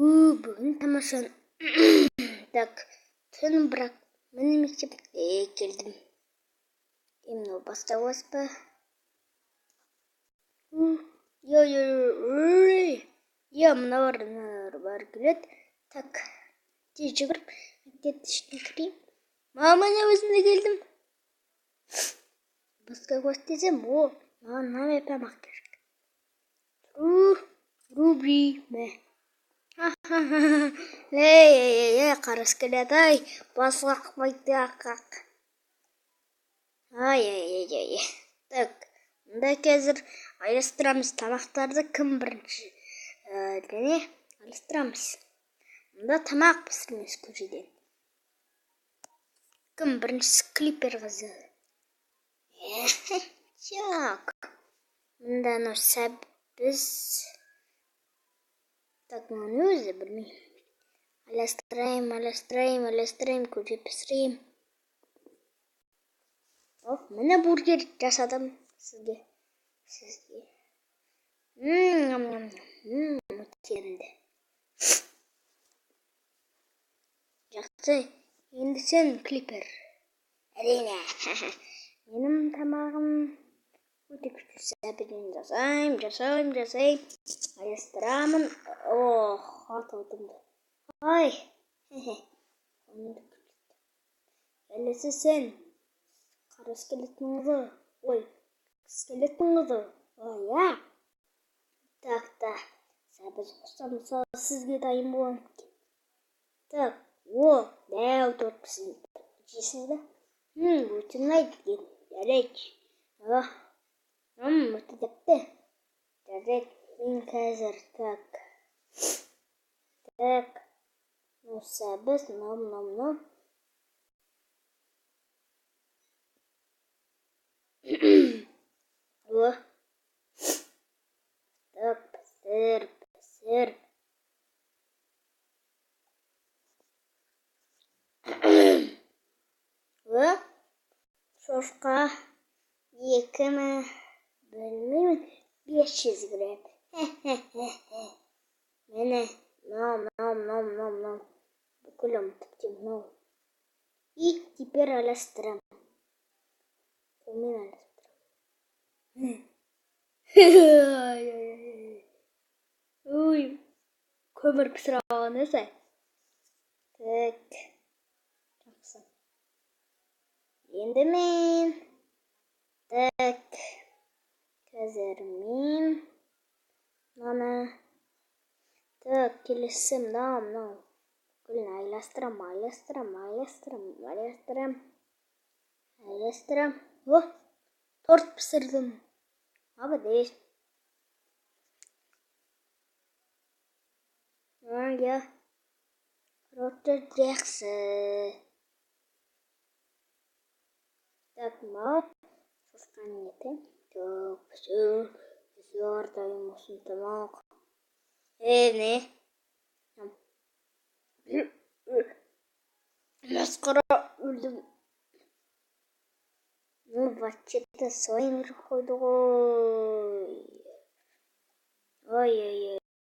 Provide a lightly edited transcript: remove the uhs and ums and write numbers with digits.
Бүгін тамаша. Так, түн бірақ міне мектепке келдім. Емнің басталас па? Мыналар бар келеді. Так, тез жүгіріп мектептің ішіне кірейін. Мама, мен өзімде келдім. Басқа класс десем, маған мынандай тамақ керек. Руби ме? Қарас келеді, ай, басқа қойды ақақ. Так, мұнда қазір айластырамыз тамақтарды, кім бірінші айластырамыз. Мұнда тамақ пісірмес көжеден. Кім біріншісі клипер қызы. Так, мұнда анау сәбіз. Так, мұны өзі білмеймін. Айластырайым, көже пісірейім. Міне бургер жасадым сізге. Өтенді. Жақсы, енді сен клипер. Әрине. Менің тамағым өте күшті. Сәбіден жасайым. Айластырамын. Атылдымды. Ай. Әлесі сен. Қара скелеттің қызы. Так. Сәбіз қосам, сізге дайын болам. Так, дәу торпысын жейсіз бе? Өте ұнайды. Жарайды. Өте тәтті. Жарайды, мен қазір. Так. Сәбіз, ном. Так, пісір. Шошқа 2 ме? Білмеймін. 500 грамм. Мені, ном. Бүкіл ұмытып ном. И теперь айластырам. Қолмен айластырам. Көмір пісіре алған өзі. Так. Жақсы. Енді мен. Так. Қазір мен. Мана. Так, келесім. Ном. Бүкілін айластырам. Торт пісірдім. Молодец. Торты жақсы. Так, мал. Шошқаны етем. Так, пісір дайын болсын тамақ. Не? Масқара өлдім. Вообще-то своим қойды ғой. Ой.